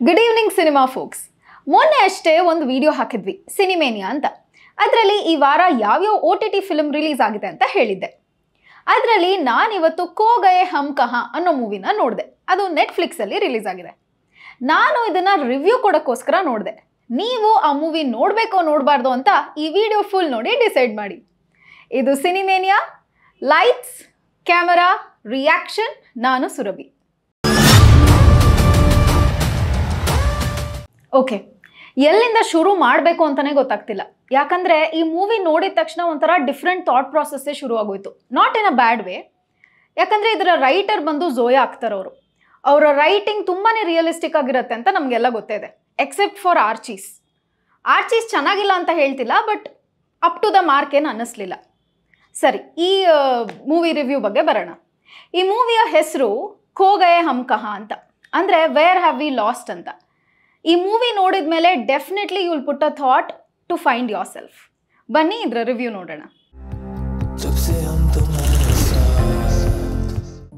Good evening cinema forks. ಮೊನ್ನೆ ಅಷ್ಟೇ ಒಂದು ವಿಡಿಯೋ ಹಾಕಿದ್ವಿ ಸಿನಿಮೇನಿಯಾ ಅಂತ. ಅದರಲ್ಲಿ ಈ ವಾರ ಯಾವ್ಯಾವ OTT ಫಿಲ್ಮ್ ರಿಲೀಸ್ ಆಗಿದೆ ಅಂತ ಹೇಳಿದ್ದೆ. ಅದರಲ್ಲಿ ನಾನಿವತ್ತು ಖೋ ಗಯೆ ಹಮ್ ಕಹಾ ಅನ್ನೋ ಮೂವಿನ ನೋಡಿದೆ. ಅದು ನೆಟ್ಫ್ಲಿಕ್ಸಲ್ಲಿ ರಿಲೀಸ್ ಆಗಿದೆ. ನಾನು ಇದನ್ನು ರಿವ್ಯೂ ಕೊಡೋಕ್ಕೋಸ್ಕರ ನೋಡಿದೆ. ನೀವು ಆ ಮೂವಿ ನೋಡಬೇಕೋ ನೋಡಬಾರ್ದು ಅಂತ ಈ ವಿಡಿಯೋ ಫುಲ್ ನೋಡಿ ಡಿಸೈಡ್ ಮಾಡಿ. ಇದು ಸಿನಿಮೇನಿಯಾ. Lights, camera, reaction. ನಾನು ಸುರಭಿ. ಓಕೆ, ಎಲ್ಲಿಂದ ಶುರು ಮಾಡಬೇಕು ಅಂತಲೇ ಗೊತ್ತಾಗ್ತಿಲ್ಲ. ಯಾಕಂದರೆ ಈ ಮೂವಿ ನೋಡಿದ ತಕ್ಷಣ ಒಂಥರ ಡಿಫ್ರೆಂಟ್ ಥಾಟ್ ಪ್ರಾಸೆಸ್ಸೇ ಶುರು ಆಗೋಯ್ತು. Not in a bad way. ಯಾಕಂದರೆ ಇದರ ರೈಟರ್ ಬಂದು ಝೋಯಾ ಅಖ್ತರ್ ಅವರು. ಅವರ ರೈಟಿಂಗ್ ತುಂಬಾ ರಿಯಲಿಸ್ಟಿಕ್ ಆಗಿರುತ್ತೆ ಅಂತ ನಮಗೆಲ್ಲ ಗೊತ್ತಿದೆ, ಎಕ್ಸೆಪ್ಟ್ ಫಾರ್ ಆರ್ಚೀಸ್. ಆರ್ಚೀಸ್ ಚೆನ್ನಾಗಿಲ್ಲ ಅಂತ ಹೇಳ್ತಿಲ್ಲ, but up to the mark ಏನು ಅನ್ನಿಸ್ಲಿಲ್ಲ. ಸರಿ, ಈ ಮೂವಿ ರಿವ್ಯೂ ಬಗ್ಗೆ ಬರೋಣ. ಈ ಮೂವಿಯ ಹೆಸರು ಖೋ ಗಯೆ ಹಮ್ ಕಹಾ ಅಂತ, ಅಂದರೆ ವೇರ್ ಹ್ಯಾವ್ ವಿ ಲಾಸ್ಟ್ ಅಂತ. ಈ ಮೂವಿ ನೋಡಿದ ಮೇಲೆ definitely you will put a thought to find yourself. ಬನ್ನಿ ಇದರ ರಿವ್ಯೂ ನೋಡೋಣ.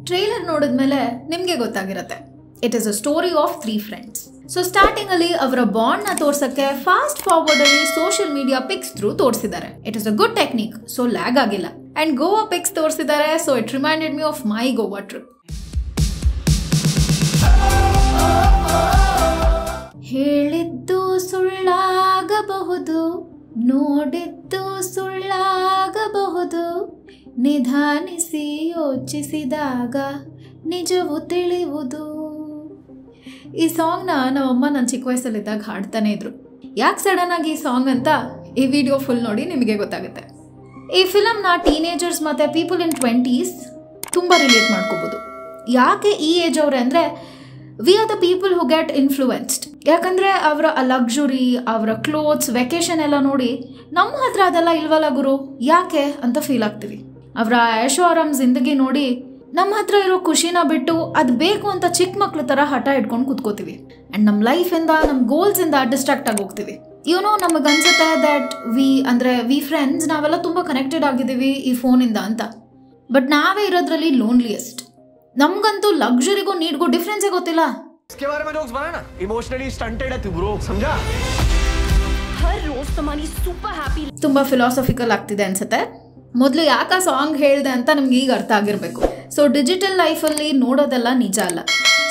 ಟ್ರೈಲರ್ ನೋಡಿದ್ಮೇಲೆ ನಿಮಗೆ ಗೊತ್ತಾಗಿರುತ್ತೆ, it is a story of 3 friends. So starting ಅಲ್ಲಿ ಅವರ ಬಾಂಡ್ ನ ತೋರ್ಸಕ್ಕೆ ಫಾಸ್ಟ್ ಫಾರ್ವರ್ಡ್ ಅಲ್ಲಿ ಸೋಷಿಯಲ್ ಮೀಡಿಯಾ ಪಿಕ್ಸ್ ಥ್ರೂ ತೋರಿಸಿದ್ದಾರೆ. It is a good technique, so lag ಆಗಿಲ್ಲ. ಅಂಡ್ ಗೋವಾ ಪಿಕ್ಸ್ ತೋರಿಸಿದ್ದಾರೆ, so it reminded me of my Goa trip. ಹೇಳಿದ್ದು ಸುಳ್ಳಾಗಬಹುದು, ನೋಡಿದ್ದು ಸುಳ್ಳಾಗಬಹುದು, ನಿಧಾನಿಸಿ ಯೋಚಿಸಿದಾಗ ನಿಜವು ತಿಳಿಯುವುದು. ಈ ಸಾಂಗ್ನ ನಮ್ಮಮ್ಮ ನನ್ನ ಚಿಕ್ಕ ವಯಸ್ಸಲ್ಲಿದ್ದಾಗ ಹಾಡ್ತಾನೆ ಇದ್ರು. ಯಾಕೆ ಸಡನ್ ಆಗಿ ಈ ಸಾಂಗ್ ಅಂತ ಈ ವಿಡಿಯೋ ಫುಲ್ ನೋಡಿ ನಿಮಗೆ ಗೊತ್ತಾಗುತ್ತೆ. ಈ ಫಿಲಮ್ನ ಟೀನೇಜರ್ಸ್ ಮತ್ತು ಪೀಪಲ್ ಇನ್ 20s ತುಂಬ ರಿಲೇಟ್ ಮಾಡ್ಕೋಬೋದು. ಯಾಕೆ ಈ ಏಜ್ ಅವ್ರೆ ಅಂದರೆ, we are the people who get influenced. ಯಾಕಂದರೆ ಅವರ ಲಕ್ಸುರಿ, ಅವರ ಕ್ಲೋತ್ಸ್, ವೆಕೇಶನ್ ಎಲ್ಲ ನೋಡಿ ನಮ್ಮ ಹತ್ರ ಅದೆಲ್ಲ ಇಲ್ವಲ್ಲ ಗುರು ಯಾಕೆ ಅಂತ ಫೀಲ್ ಆಗ್ತೀವಿ. ಅವರ ಐಶೋ ಆರಾಮ್ ಜಿಂದಗಿ ನೋಡಿ ನಮ್ಮ ಹತ್ರ ಇರೋ ಖುಷಿನ ಬಿಟ್ಟು ಅದು ಬೇಕು ಅಂತ ಚಿಕ್ಕ ಮಕ್ಳ ಥರ ಹಠ ಇಟ್ಕೊಂಡು ಕೂತ್ಕೋತೀವಿ. ಆ್ಯಂಡ್ ನಮ್ಮ ಲೈಫಿಂದ, ನಮ್ಮ ಗೋಲ್ಸಿಂದ ಡಿಸ್ಟ್ರಾಕ್ಟ್ ಆಗಿ ಹೋಗ್ತೀವಿ. ಇವನು ನಮಗೆ ಅನ್ಸುತ್ತೆ ದಟ್ ವಿ ಫ್ರೆಂಡ್ಸ್ ನಾವೆಲ್ಲ ತುಂಬ ಕನೆಕ್ಟೆಡ್ ಆಗಿದ್ದೀವಿ ಈ ಫೋನಿಂದ ಅಂತ. ಬಟ್ ನಾವೇ ಇರೋದ್ರಲ್ಲಿ ಲೋನ್ಲಿಯೆಸ್ಟ್. ನಮಗಂತೂ ಲಕ್ಸುರಿಗೂ ನೀಡ್ಗೂ ಡಿಫ್ರೆನ್ಸೇ ಗೊತ್ತಿಲ್ಲ. इसके बारे में जोक्स बनाना इमोशनली स्टंटेड है तू ब्रो, समझा? हर रोज तुम्हारी सुपर हैप्पी. ತುಂಬ ಫಿಲಾಸಫಿಕಲ್ ಆಗ್ತಿದೆ ಅನ್ಸುತ್ತೆ. ಮೊದಲು ಯಾಕೆ ಸಾಂಗ್ ಹೇಳಿದೆ ಅಂತ ನಮ್ಗೆ ಈಗ ಅರ್ಥ ಆಗಿರಬೇಕು. ಸೊ ಡಿಜಿಟಲ್ ಲೈಫಲ್ಲಿ ನೋಡೋದೆಲ್ಲ ನಿಜ ಅಲ್ಲ.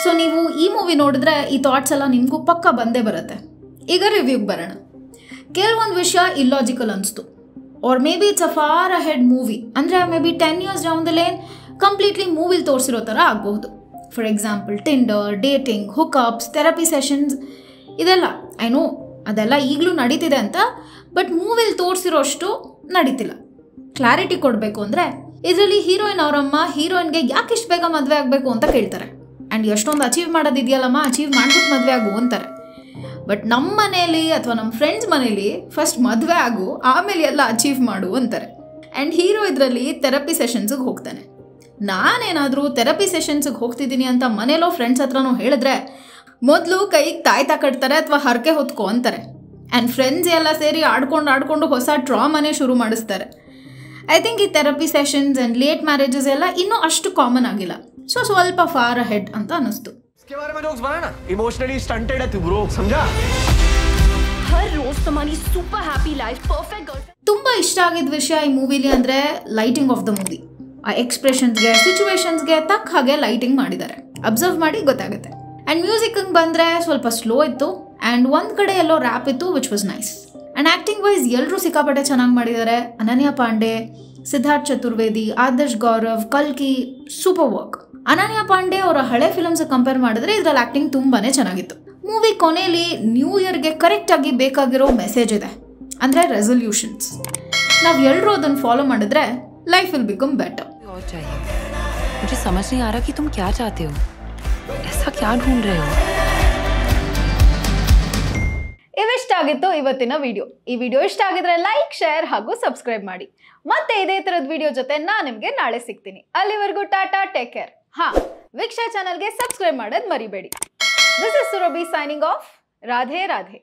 ಸೊ ನೀವು ಈ ಮೂವಿ ನೋಡಿದ್ರೆ ಈ ಥಾಟ್ಸ್ ಎಲ್ಲ ನಿಮಗೂ ಪಕ್ಕ ಬಂದೇ ಬರುತ್ತೆ. ಈಗ ರಿವ್ಯೂಗೆ ಬರೋಣ. ಕೆಲವೊಂದು ವಿಷಯ ಇಲ್ಲಾಜಿಕಲ್ ಅನಿಸ್ತು, or maybe it's a far ahead movie. ಅಂದರೆ maybe 10 years down the line completely ಮೂವಿಲಿ ತೋರಿಸಿರೋ ಥರ ಆಗಬಹುದು. For example Tinder, dating, hookups, therapy sessions, ಇದೆಲ್ಲ ಐ ನೋ ಅದೆಲ್ಲ ಈಗಲೂ ನಡೀತಿದೆ ಅಂತ, ಬಟ್ ಮೂವಿಲಿ ತೋರಿಸಿರೋಷ್ಟು ನಡೀತಿಲ್ಲ. ಕ್ಲಾರಿಟಿ ಕೊಡಬೇಕು ಅಂದರೆ, ಇದರಲ್ಲಿ ಹೀರೋಯಿನ್ ಅವರಮ್ಮ ಹೀರೋಯಿನ್ಗೆ ಯಾಕೆ ಇಷ್ಟು ಬೇಗ ಮದುವೆ ಆಗಬೇಕು ಅಂತ ಕೇಳ್ತಾರೆ. ಆ್ಯಂಡ್ ಎಷ್ಟೊಂದು ಅಚೀವ್ ಮಾಡೋದಿದೆಯಲ್ಲಮ್ಮ, ಅಚೀವ್ ಮಾಡ್ಬಿಟ್ಟು ಮದುವೆ ಆಗು ಅಂತಾರೆ. ಬಟ್ ನಮ್ಮ ಮನೆಯಲ್ಲಿ ಅಥವಾ ನಮ್ಮ ಫ್ರೆಂಡ್ಸ್ ಮನೇಲಿ ಫಸ್ಟ್ ಮದುವೆ ಆಗು, ಆಮೇಲೆ ಎಲ್ಲ ಅಚೀವ್ ಮಾಡು ಅಂತಾರೆ. ಆ್ಯಂಡ್ ಹೀರೋ ಇದರಲ್ಲಿ ಥೆರಪಿ ಸೆಷನ್ಸಿಗೆ ಹೋಗ್ತಾನೆ. ನಾನೇನಾದರೂ ಥೆರಪಿ ಸೆಷನ್ಸಿಗೆ ಹೋಗ್ತಿದ್ದೀನಿ ಅಂತ ಮನೇಲೋ ಫ್ರೆಂಡ್ಸ್ ಹತ್ರನೋ ಹೇಳಿದ್ರೆ ಮೊದಲು ಕೈಗೆ ತಾಯ್ತ ಕಟ್ತಾರೆ ಅಥವಾ ಹರಕೆ ಹೊತ್ಕೊ ಅಂತಾರೆ. ಆ್ಯಂಡ್ ಫ್ರೆಂಡ್ಸ್ ಎಲ್ಲ ಸೇರಿ ಆಡ್ಕೊಂಡು ಹೊಸ ಟ್ರಾಮಾನೇ ಶುರು ಮಾಡಿಸ್ತಾರೆ. ಐ ಥಿಂಕ್ ಈ therapy sessions and late marriages ಎಲ್ಲ ಇನ್ನೂ ಅಷ್ಟು ಕಾಮನ್ ಆಗಿಲ್ಲ. ಸೊ ಸ್ವಲ್ಪ ಫಾರ್ ಅಹೆಡ್ ಅಂತ ಅನ್ನಿಸ್ತು. इसके बारे में जोक्स बनाना इमोशनली स्टंटेड है तू ब्रो, समझा? हर रोज तुम्हारी super happy life perfect girlfriend. ತುಂಬ ಇಷ್ಟ ಆಗಿದ್ದ ವಿಷಯ ಈ ಮೂವಿಲಿ ಅಂದರೆ ಲೈಟಿಂಗ್ ಆಫ್ ದ ಮೂವಿ. ಆ ಎಕ್ಸ್ಪ್ರೆಷನ್ಸ್ಗೆ, ಸಿಚುವೇಶನ್ಸ್ಗೆ ತಕ್ಕ ಹಾಗೆ ಲೈಟಿಂಗ್ ಮಾಡಿದ್ದಾರೆ. ಅಬ್ಸರ್ವ್ ಮಾಡಿ ಗೊತ್ತಾಗುತ್ತೆ. ಆ್ಯಂಡ್ ಮ್ಯೂಸಿಕ್ಗೆ ಬಂದರೆ ಸ್ವಲ್ಪ ಸ್ಲೋ ಇತ್ತು, ಆ್ಯಂಡ್ ಒಂದು ಕಡೆ ಎಲ್ಲೋ ರ್ಯಾಪ್ ಇತ್ತು, which was nice. And acting wise ಎಲ್ಲರೂ ಸಿಕ್ಕಾಪಟ್ಟೆ ಚೆನ್ನಾಗಿ ಮಾಡಿದ್ದಾರೆ. ಅನನ್ಯ ಪಾಂಡೆ, ಸಿದ್ಧಾರ್ಥ್ ಚತುರ್ವೇದಿ, ಆದರ್ಶ್ ಗೌರವ್, ಕಲ್ಕಿ, ಸೂಪರ್ ವರ್ಕ್. ಅನನ್ಯ ಪಾಂಡೆ ಅವರ ಹಳೆ ಫಿಲಮ್ಸ್ ಕಂಪೇರ್ ಮಾಡಿದ್ರೆ ಇದರಲ್ಲಿ ಆ್ಯಕ್ಟಿಂಗ್ ತುಂಬಾ ಚೆನ್ನಾಗಿತ್ತು. ಮೂವಿ ಕೊನೆಯಲ್ಲಿ ನ್ಯೂ ಇಯರ್ಗೆ ಕರೆಕ್ಟಾಗಿ ಬೇಕಾಗಿರೋ ಮೆಸೇಜ್ ಇದೆ, ಅಂದರೆ ರೆಸೊಲ್ಯೂಷನ್ಸ್. ನಾವು ಎಲ್ಲರೂ ಅದನ್ನು ಫಾಲೋ ಮಾಡಿದ್ರೆ ಲೈಫ್ ವಿಲ್ ಬಿಕಮ್ ಬೆಟರ್. और चाहिए, मुझे समझ नहीं आ रहा कि तुम क्या चाहते हो, ऐसा क्या ढूंढ रहे हो. ಇವಿಷ್ಟಾಗಿತ್ತು ಇವತ್ತಿನ ವಿಡಿಯೋ. ಈ ವಿಡಿಯೋ ಇಷ್ಟ ಆಗಿದ್ರೆ ಲೈಕ್, ಶೇರ್ ಹಾಗೂ ಸಬ್ಸ್ಕ್ರೈಬ್ ಮಾಡಿ. ಮತ್ತೆ ಇದೇ ಥರದ ವಿಡಿಯೋ ಜೊತೆ ನಾನು ನಿಮಗೆ ನಾಳೆ ಸಿಗ್ತೀನಿ. ಅಲ್ಲಿವರೆಗೂ ಟಾಟಾ, ಟೇಕ್ ಕೇರ್. ವೀಕ್ಷಾ ಚಾನಲ್ಗೆ ಸಬ್ಸ್ಕ್ರೈಬ್ ಮಾಡೋದು ಮರಿಬೇಡಿ. This is Surabhi signing off. Radhe Radhe.